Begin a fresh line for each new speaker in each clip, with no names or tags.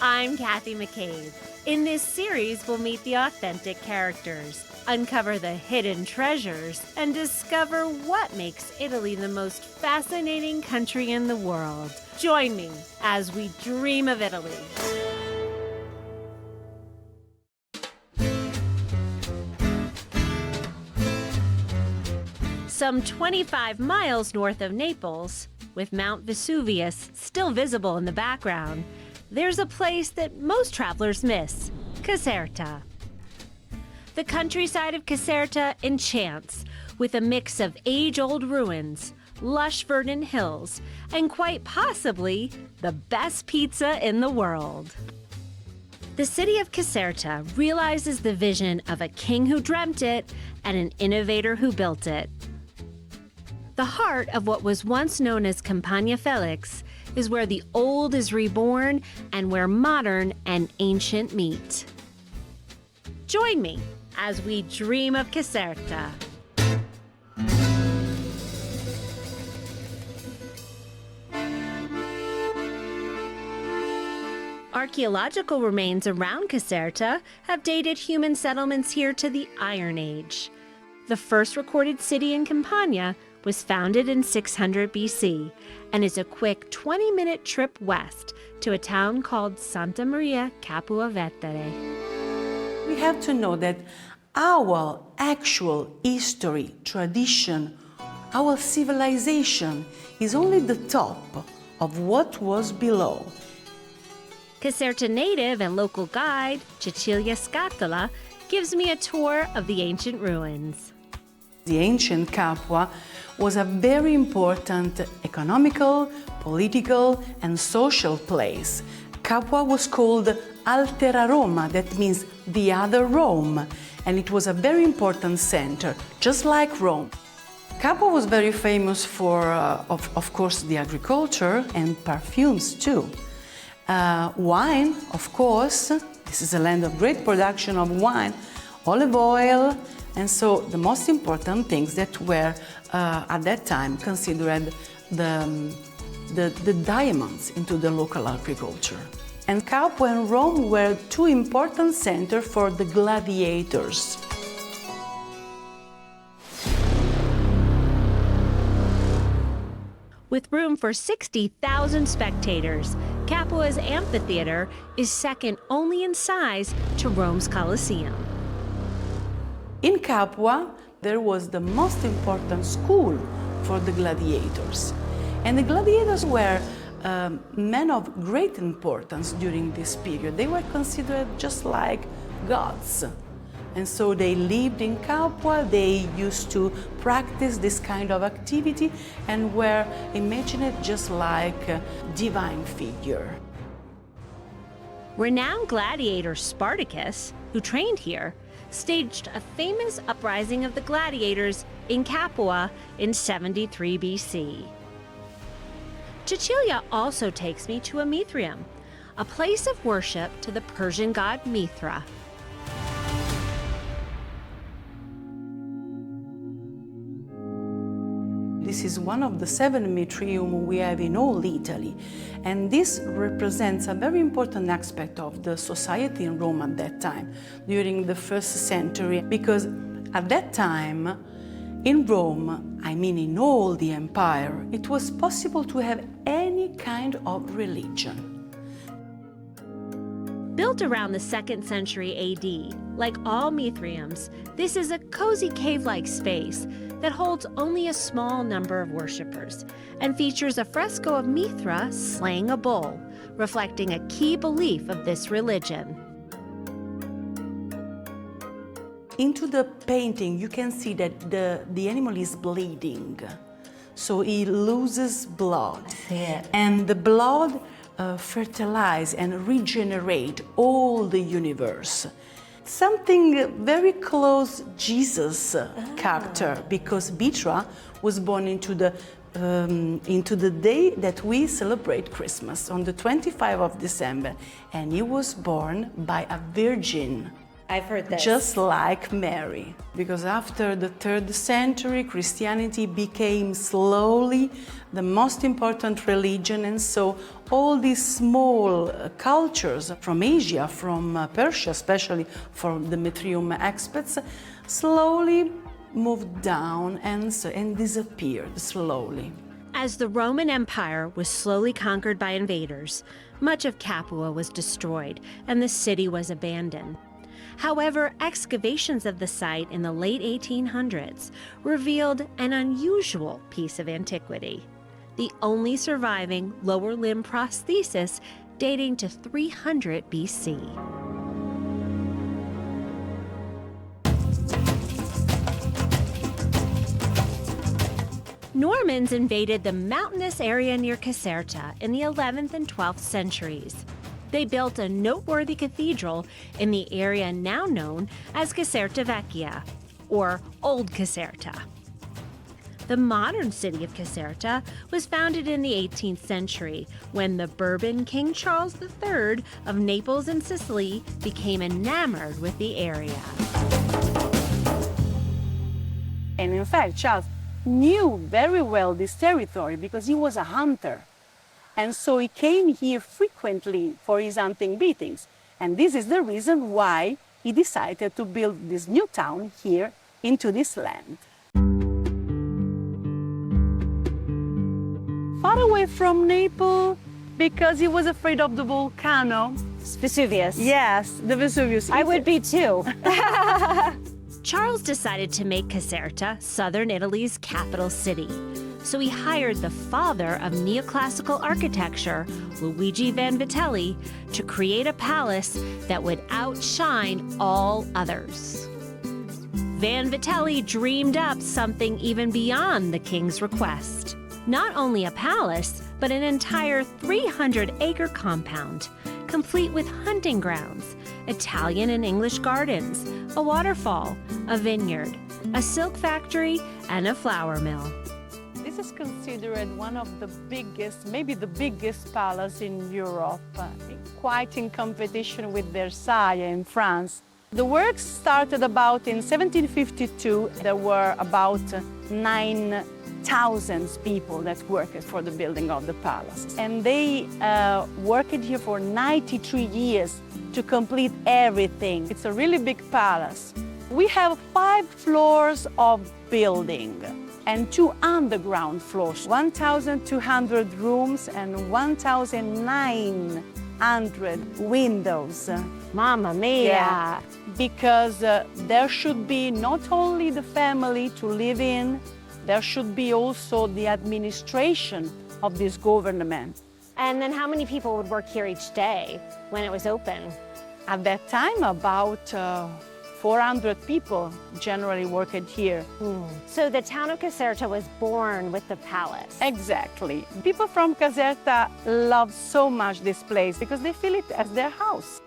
I'm Kathy McCabe. In this series, we'll meet the authentic characters, uncover the hidden treasures, and discover what makes Italy the most fascinating country in the world. Join me as we dream of Italy. Some 25 miles north of Naples, with Mount Vesuvius still visible in the background, there's a place that most travelers miss, Caserta. The countryside of Caserta enchants with a mix of age-old ruins, lush verdant hills, and quite possibly the best pizza in the world. The city of Caserta realizes the vision of a king who dreamt it and an innovator who built it. The heart of what was once known as Campagna Felix is where the old is reborn and where modern and ancient meet. Join me as we dream of Caserta. Archaeological remains around Caserta have dated human settlements here to the Iron Age. The first recorded city in Campania was founded in 600 BC and is a quick 20-minute trip west to a town called Santa Maria Capua Vetere.
We have to know that our actual history, tradition, our civilization is only the top of what was below.
Caserta native and local guide, Cecilia Scatola, gives me a tour of the ancient ruins.
The ancient Capua was a very important economical, political, and social place. Capua was called Altera Roma, that means the other Rome, and it was a very important center, just like Rome. Capua was very famous for, of course, the agriculture and perfumes too. Wine, of course, this is a land of great production of wine, olive oil, and so the most important things that were at that time considered the diamonds into the local agriculture. And Capua and Rome were two important centers for the gladiators.
With room for 60,000 spectators, Capua's amphitheater is second only in size to Rome's Colosseum.
In Capua, there was the most important school for the gladiators. And the gladiators were men of great importance during this period. They were considered just like gods. And so they lived in Capua, they used to practice this kind of activity and were imagined just like a divine figure.
Renowned gladiator Spartacus, who trained here, staged a famous uprising of the gladiators in Capua in 73 BC. Cecilia also takes me to a Mithraium, a place of worship to the Persian god Mithra.
This is one of the 7 Mithraium we have in all Italy, and this represents a very important aspect of the society in Rome at that time, during the 1st century, because at that time, in Rome, I mean in all the empire, it was possible to have any kind of religion.
Built around the 2nd century AD, like all Mithraiums, this is a cozy cave-like space that holds only a small number of worshippers and features a fresco of Mithra slaying a bull, reflecting a key belief of this religion.
Into the painting, you can see that the animal is bleeding, so he loses blood, and the blood fertilize and regenerate all the universe. Something very close Jesus character, because Mithra was born into the day that we celebrate Christmas, on the 25th of December, and he was born by a virgin.
I've heard this.
Just like Mary, because after the 3rd century, Christianity became slowly the most important religion, and so all these small cultures from Asia, from Persia, especially for the Mithraic experts, slowly moved down and disappeared slowly.
As the Roman Empire was slowly conquered by invaders, much of Capua was destroyed and the city was abandoned. However, excavations of the site in the late 1800s revealed an unusual piece of antiquity, the only surviving lower limb prosthesis dating to 300 BC. Normans invaded the mountainous area near Caserta in the 11th and 12th centuries. They built a noteworthy cathedral in the area now known as Caserta Vecchia, or Old Caserta. The modern city of Caserta was founded in the 18th century when the Bourbon King Charles III of Naples and Sicily became enamored with the area.
And in fact, Charles knew very well this territory because he was a hunter. And so he came here frequently for his hunting beatings. And this is the reason why he decided to build this new town here into this land. Far away from Naples because he was afraid of the volcano.
Vesuvius.
Yes, the Vesuvius.
I would be too.
Charles decided to make Caserta southern Italy's capital city. So he hired the father of neoclassical architecture, Luigi Vanvitelli, to create a palace that would outshine all others. Vanvitelli dreamed up something even beyond the king's request. Not only a palace, but an entire 300-acre compound, complete with hunting grounds, Italian and English gardens, a waterfall, a vineyard, a silk factory, and a flour mill.
This is considered one of the biggest, maybe the biggest palace in Europe, quite in competition with Versailles in France. The works started about in 1752. There were about 9,000 people that worked for the building of the palace. And they worked here for 93 years to complete everything. It's a really big palace. We have 5 floors of building and 2 underground floors, 1,200 rooms and 1,900 windows.
Mamma mia.
Yeah, because there should be not only the family to live in, there should be also the administration of this government.
And then how many people would work here each day when it was open?
At that time, about 400 people generally worked here.
So the town of Caserta was born with the palace.
Exactly. People from Caserta love so much this place because they feel it as their house.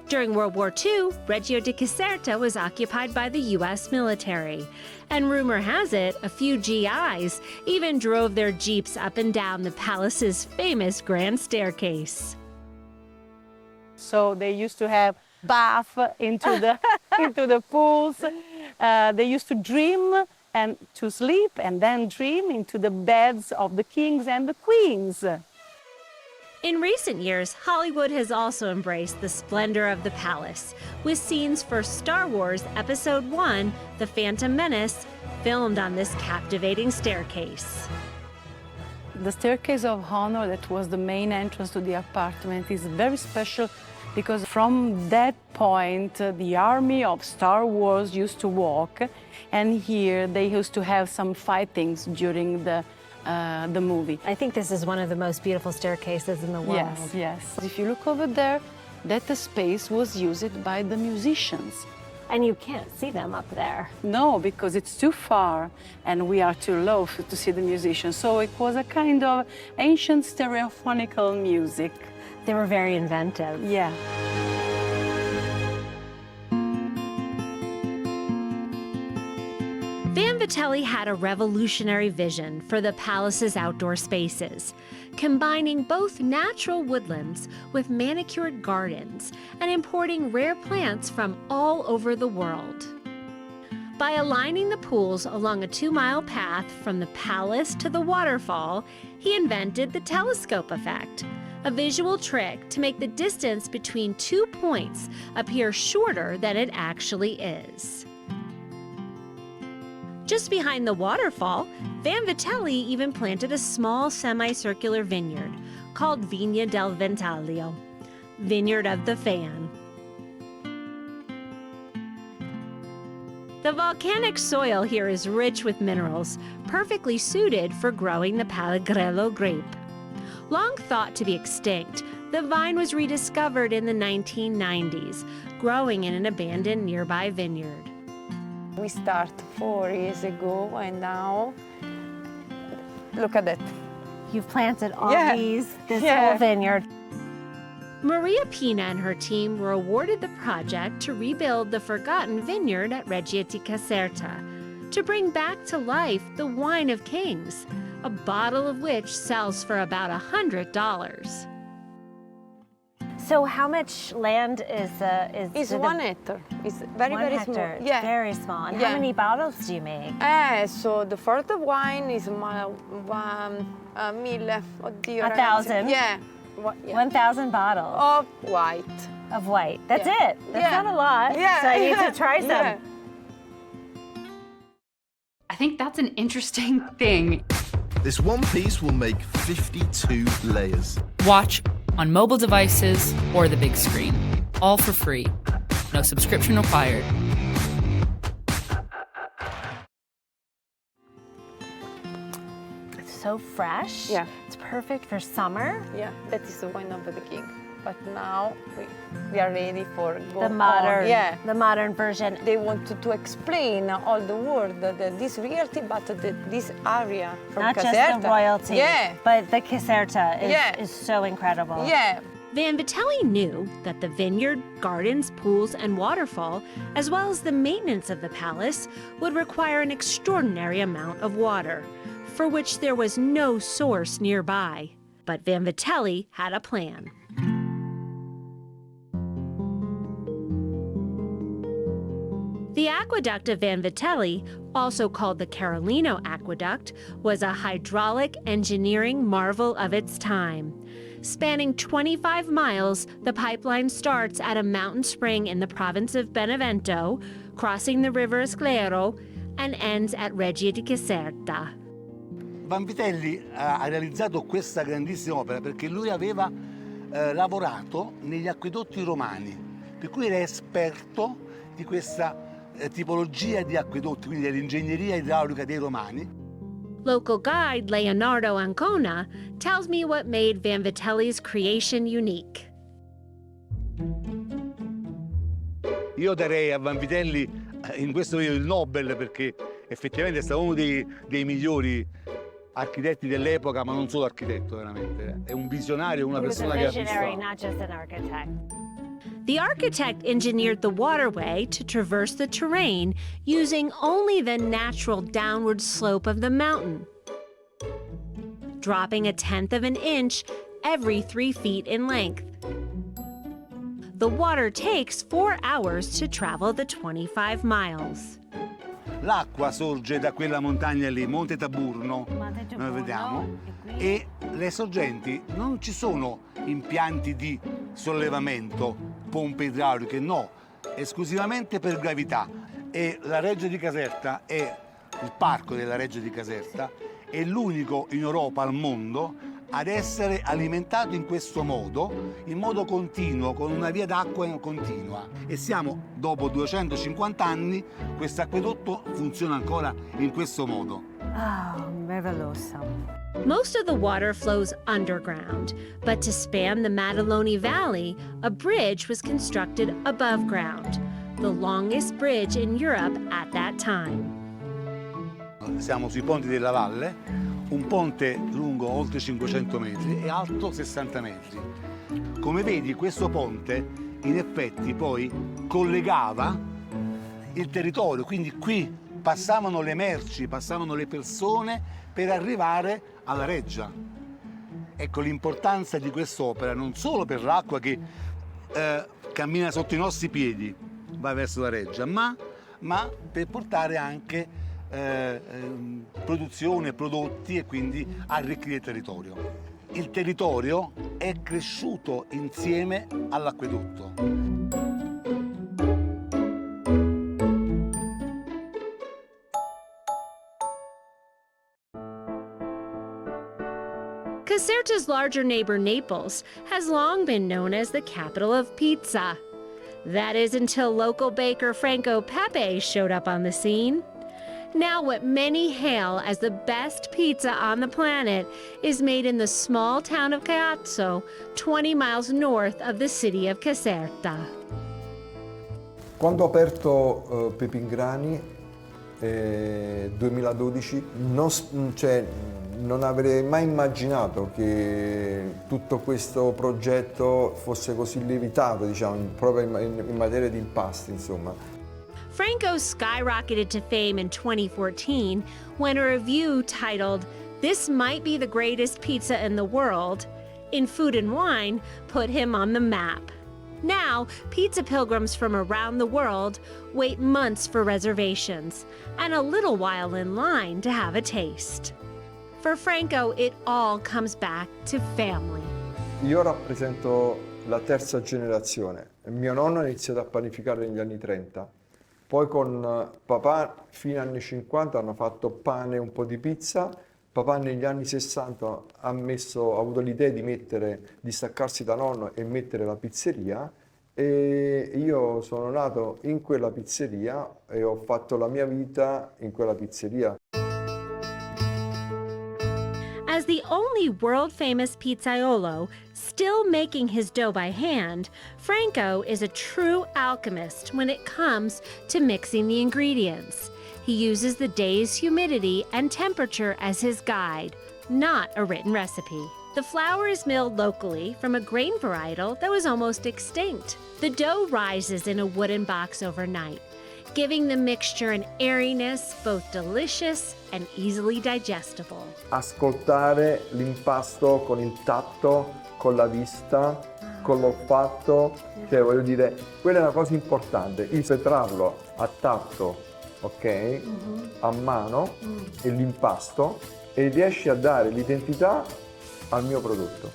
During World War II, Reggio di Caserta was occupied by the U.S. military. And rumor has it, a few GIs even drove their jeeps up and down the palace's famous grand staircase.
So they used to have bath into the pools. They used to dream and to sleep and then dream into the beds of the kings and the queens.
In recent years, Hollywood has also embraced the splendor of the palace, with scenes for Star Wars Episode I, The Phantom Menace, filmed on this captivating staircase.
The staircase of honor, that was the main entrance to the apartment, is very special because from that point, the army of Star Wars used to walk, and here they used to have some fightings during the movie.
I think this is one of the most beautiful staircases in the world.
Yes, yes. If you look over there, that space was used by the musicians.
And you can't see them up there.
No, because it's too far and we are too low to see the musicians. So it was a kind of ancient stereophonical music.
They were very inventive.
Yeah.
Van Vanvitelli had a revolutionary vision for the palace's outdoor spaces, combining both natural woodlands with manicured gardens and importing rare plants from all over the world. By aligning the pools along a 2-mile path from the palace to the waterfall, he invented the telescope effect, a visual trick to make the distance between 2 points appear shorter than it actually is. Just behind the waterfall, Vanvitelli even planted a small semicircular vineyard called Vigna del Ventaglio, Vineyard of the Fan. The volcanic soil here is rich with minerals, perfectly suited for growing the Pellegrino grape. Long thought to be extinct, the vine was rediscovered in the 1990s, growing in an abandoned nearby vineyard.
We started 4 years ago, and now, look at that.
You've planted all
Yeah.
this
Yeah.
whole vineyard.
Maria Pina and her team were awarded the project to rebuild the forgotten vineyard at Reggia di Caserta, to bring back to life the wine of kings, a bottle of which sells for about $100.
So how much land is
It's
the-
1 hectare. It's very,
1
very
hectare.
small. Yeah.
Very small. And
Yeah.
how many bottles do you make?
So the first wine is 1,000. Oddio,
1,000?
ragazzi. Yeah.
1,000 bottles
Of white.
of white. That's
Yeah.
it. That's
Yeah.
not a lot.
Yeah.
So I need to try some.
Yeah.
I think that's an interesting thing.
This one piece will make 52 layers.
Watch on mobile devices or the big screen, all for free. No subscription required.
It's so fresh.
Yeah.
It's perfect for summer.
Yeah, that is the wine of the king. But now we are ready for go
The modern,
on. Yeah.
the modern version.
They wanted to explain all the world that this reality, but this area from
Not
Caserta.
just the royalty,
Yeah.
but the Caserta
Yeah.
is so incredible.
Yeah.
Vanvitelli knew that the vineyard, gardens, pools, and waterfall, as well as the maintenance of the palace, would require an extraordinary amount of water, for which there was no source nearby. But Vanvitelli had a plan. The aqueduct of Vanvitelli, also called the Carolino Aqueduct, was a hydraulic engineering marvel of its time. Spanning 25 miles, the pipeline starts at a mountain spring in the province of Benevento, crossing the river Sclero, and ends at Reggia di Caserta.
Vanvitelli ha realizzato questa grandissima opera perché lui aveva lavorato negli acquedotti romani, per cui era esperto di questa tipologia di acquedotti, quindi dell'ingegneria idraulica dei romani.
Local guide Leonardo Ancona tells me what made Vanvitelli's creation unique.
Io darei a Vanvitelli in questo video il Nobel perché effettivamente è stato uno dei migliori architetti dell'epoca, ma non solo architetto, veramente. È un visionario, una
He was a
persona che ha
visionary,
visto.
not just an architect.
The architect engineered the waterway to traverse the terrain using only the natural downward slope of the mountain, dropping 1/10 of an inch every 3 feet in length. The water takes 4 hours to travel the 25 miles.
L'acqua sorge da quella montagna lì, Monte Taburno,
Monte Taburno,
noi vediamo,
e qui?
e le sorgenti non ci sono impianti di sollevamento, pompe idrauliche, no, esclusivamente per gravità. E la Reggia di Caserta il parco della Reggia di Caserta è l'unico in Europa, al mondo, ad essere alimentato in questo modo, in modo continuo, con una via d'acqua continua. E siamo, dopo 250 anni, questo acquedotto funziona ancora in questo modo.
Oh, merveloso.
Most of the water flows underground, but to span the Maddaloni Valley, a bridge was constructed above ground, the longest bridge in Europe at that time.
Siamo sui ponti della valle, un ponte lungo oltre 500 metri e alto 60 metri. Come vedi, questo ponte in effetti poi collegava il territorio, quindi qui passavano le merci, passavano le persone per arrivare alla reggia. Ecco l'importanza di quest'opera, non solo per l'acqua che cammina sotto i nostri piedi, va verso la reggia, ma per portare anche produzione, prodotti e quindi arricchire il territorio. Il territorio è cresciuto insieme all'acquedotto.
Caserta's larger neighbor Naples has long been known as the capital of pizza. That is until local baker Franco Pepe showed up on the scene. Now what many hail as the best pizza on the planet is made in the small town of Caiazzo, 20 miles north of the city of Caserta.
Quando ho aperto Pepingrani 2012 non avrei mai immaginato che tutto questo progetto fosse così lievitato, diciamo, proprio in materia di impasti, insomma.
Franco skyrocketed to fame in 2014 when a review titled, "This might be the greatest pizza in the world," in Food and Wine put him on the map. Now, pizza pilgrims from around the world wait months for reservations and a little while in line to have a taste. For Franco, it all comes back to family.
Io rappresento la terza generazione. Mio nonno ha iniziato a panificare negli anni 30. Poi con papà fino agli anni 50 hanno fatto pane e un po' di pizza. Papà negli anni 60 ha avuto l'idea di staccarsi da nonno e mettere la pizzeria, e io sono nato in quella pizzeria e ho fatto la mia vita in quella pizzeria.
As the only world-famous pizzaiolo still making his dough by hand, Franco is a true alchemist when it comes to mixing the ingredients. He uses the day's humidity and temperature as his guide, not a written recipe. The flour is milled locally from a grain varietal that was almost extinct. The dough rises in a wooden box overnight, giving the mixture an airiness both delicious and easily digestible.
Ascoltare l'impasto con il tatto, con la vista, con l'olfatto, cioè voglio dire, quella è una cosa importante, il petrarlo a tatto, ok, a mano, e l'impasto, e riesci a dare l'identità al mio prodotto.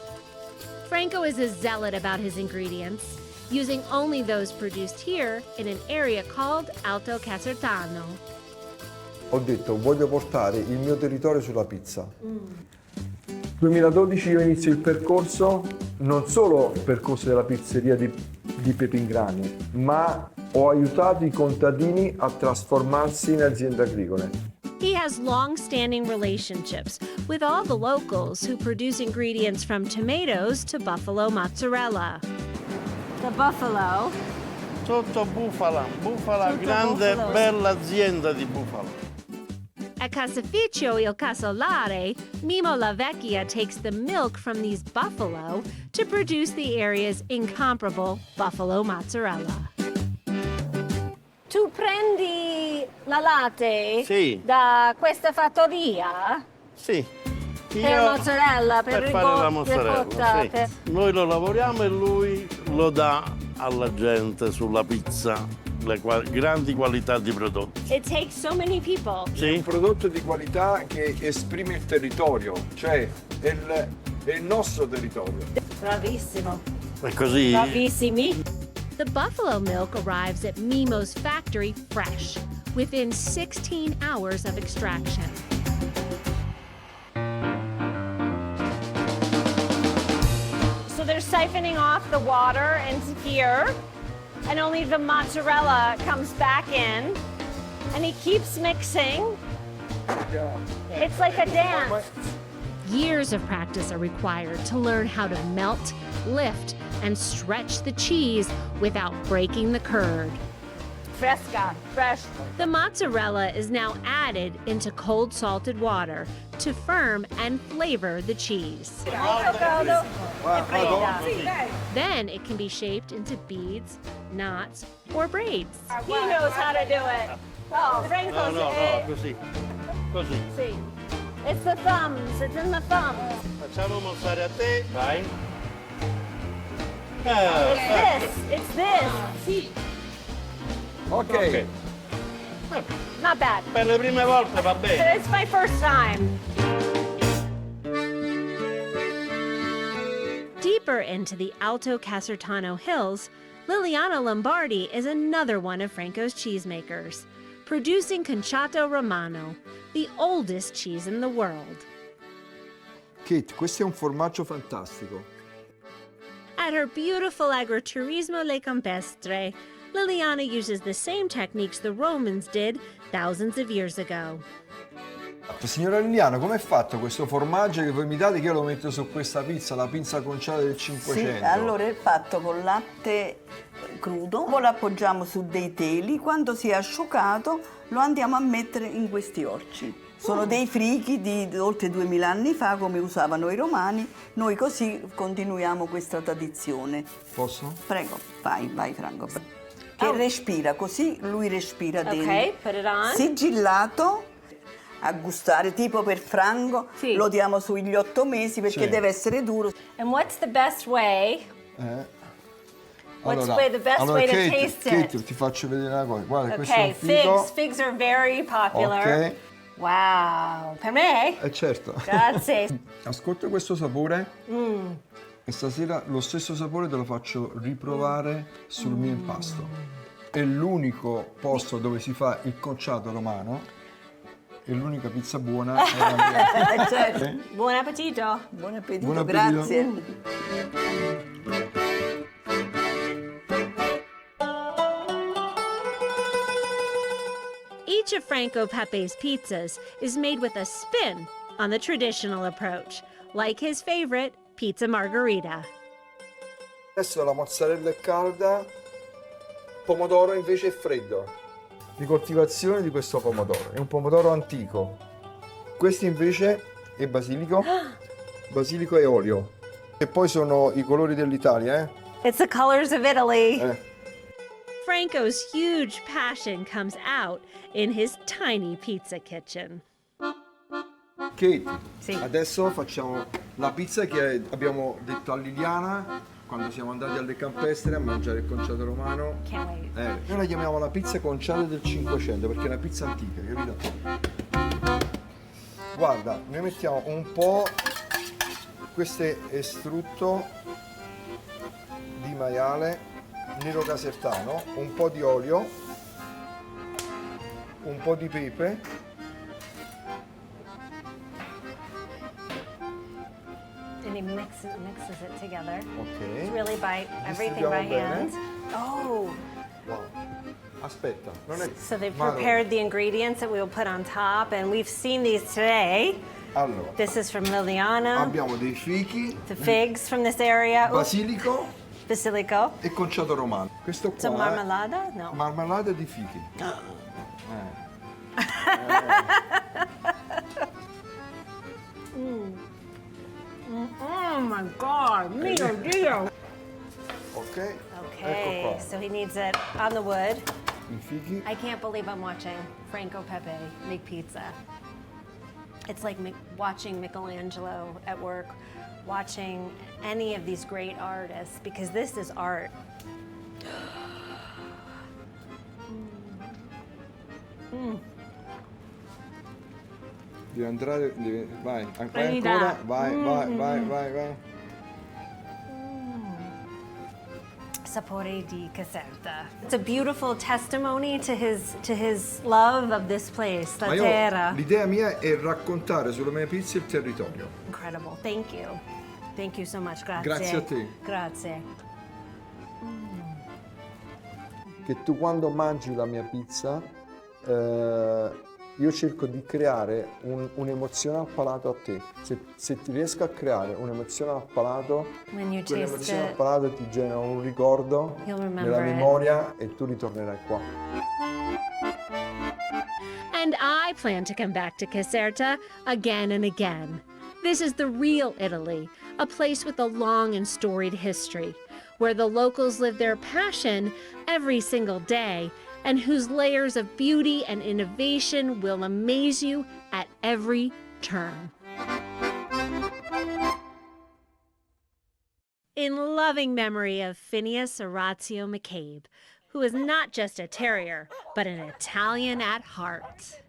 Franco is a zealot about his ingredients, using only those produced here in an area called Alto Casertano.
Ho detto, voglio portare il mio territorio sulla pizza. 2012 io inizio il percorso, non solo il percorso della pizzeria di Pepingrani, ma ho aiutato i contadini a trasformarsi in aziende agricole.
He has long-standing relationships with all the locals who produce ingredients from tomatoes to buffalo mozzarella. The buffalo.
Sotto bufala, grande,
bufalo.
Bella azienda di bufalo.
At Caseificio il Casolare, Mimo La Vecchia takes the milk from these buffalo to produce the area's incomparable buffalo mozzarella.
Tu prendi la latte
Sì.
da questa fattoria
Sì.
per mozzarella,
per fare la mozzarella. Sì. Noi lo lavoriamo e lui lo dà alla gente sulla pizza, le grandi qualità di prodotti.
It takes so many people.
È un prodotto di qualità che esprime il territorio, cioè è il nostro territorio.
Bravissimo.
È così.
Bravissimi.
The buffalo milk arrives at Mimo's factory fresh, within 16 hours of extraction.
So they're siphoning off the water into here, and only the mozzarella comes back in, and he keeps mixing. It's like a dance.
Years of practice are required to learn how to melt, lift, and stretch the cheese without breaking the curd.
Fresca, fresh.
The mozzarella is now added into cold salted water to firm and flavor the cheese. Then it can be shaped into beads, knots, or braids.
He knows how to do it. Oh, Franco's
No, così. Così.
Sì. It's the thumbs. It's in the thumbs.
Facciamo mostrare a te. Vai.
It's this.
Sì.
Ok.
Not bad.
Per le prime volte va bene.
It's my first time.
Deeper into the Alto Casertano hills, Liliana Lombardi is another one of Franco's cheesemakers, producing Conchatto Romano, the oldest cheese in the world.
Kate, questo è un formaggio fantastico.
At her beautiful Agriturismo Le Campestre, Liliana uses the same techniques the Romans did thousands of years ago.
Signora Liliana, com'è fatto questo formaggio che voi mi date che io lo metto su questa pizza, la pizza conciata del 500?
Sì, allora è fatto con latte crudo, poi lo appoggiamo su dei teli, quando si è asciugato lo andiamo a mettere in questi orci. Sono dei frichi di oltre 2000 anni fa, come usavano i romani, noi così continuiamo questa tradizione.
Posso?
Prego, vai Franco. Che respira, così lui respira dentro.
Ok, put it on.
Sigillato, a gustare, tipo per Franco,
Sì.
lo diamo sugli 8 mesi perché
Sì.
deve essere duro.
And what's the best way? What's the best
allora,
way to
Kate,
taste
Kate,
it?
ti faccio vedere una cosa. Guarda, questo è
Okay,
un figo.
figs are very popular.
Ok,
Wow. Per me?
certo.
Grazie.
Ascolta questo sapore. E stasera lo stesso sapore te lo faccio riprovare sul mio impasto. È l'unico posto dove si fa il concciato romano e l'unica pizza buona è la mia.
Certo.
Buon appetito.
Buon appetito,
Buon appetito.
grazie.
Each of Franco Pepe's pizzas is made with a spin on the traditional approach, like his favorite pizza margherita.
Adesso la mozzarella è calda, pomodoro invece è freddo. Di coltivazione di questo pomodoro, è un pomodoro antico. Questo invece è basilico, basilico e olio. E poi sono i colori dell'Italia, eh?
It's the colors of Italy.
Franco's huge passion comes out in his tiny pizza kitchen.
Kate,
Sì.
adesso facciamo la pizza che abbiamo detto a Liliana quando siamo andati alle campestre a mangiare il concetto romano.
Can't wait.
Noi la chiamiamo la pizza conciata del 500 perché è una pizza antica, capito? Guarda, noi mettiamo un po', questo è estrutto di maiale nero casertano, un po' di olio, un po' di pepe,
And he mixes it together.
ok.
It's really by everything by
Distribuiamo bene.
hand. Oh,
Wow. Aspetta, non è...
so they've
Madonna.
prepared the ingredients that we will put on top, and we've seen these today.
Allora,
This is from Liliana.
abbiamo dei fichi,
The figs from this area. Ooh,
basilico
basilico.
e conciato romano. Questo
It's a
qua
marmalada? No.
marmellata di fichi.
Oh my God, mio Dio.
Ok? Ecco
Okay,
qua.
so he needs it on the wood.
I fichi.
I can't believe I'm watching Franco Pepe make pizza. It's like watching Michelangelo at work, watching any of these great artists, because this is art.
Devi andare, vai, vai
Venita.
ancora, vai.
Sapore di Caserta. It's a beautiful testimony to his love of this place, la
Ma
terra.
l'idea mia è raccontare sulle mie pizze il territorio.
Incredible. Thank you. Thank you so much. Grazie.
Grazie a te.
Grazie.
Che tu quando mangi la mia pizza, io cerco di creare un'emozione al palato a te. Se ti riesco a creare un'emozione al palato,
When you taste
quell'emozione al
it,
palato ti genera un ricordo
you'll remember
nella
it.
memoria e tu ritornerai qua.
And I plan to come back to Caserta again and again. This is the real Italy, a place with a long and storied history, where the locals live their passion every single day and whose layers of beauty and innovation will amaze you at every turn. In loving memory of Phineas Orazio McCabe, who is not just a terrier, but an Italian at heart.